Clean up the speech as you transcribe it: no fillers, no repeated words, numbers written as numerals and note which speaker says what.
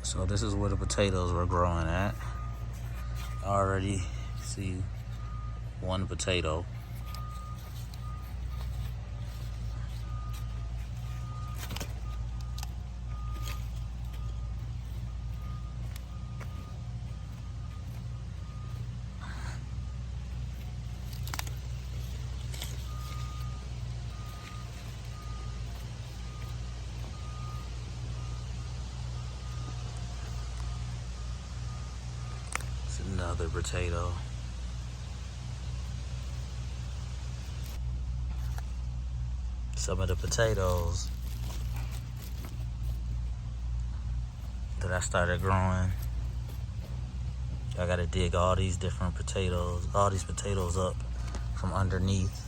Speaker 1: So this is where the potatoes were growing at. I already see one potato. It's another potato. Some of the potatoes that I started growing, I gotta dig all these different potatoes, all these potatoes up from underneath.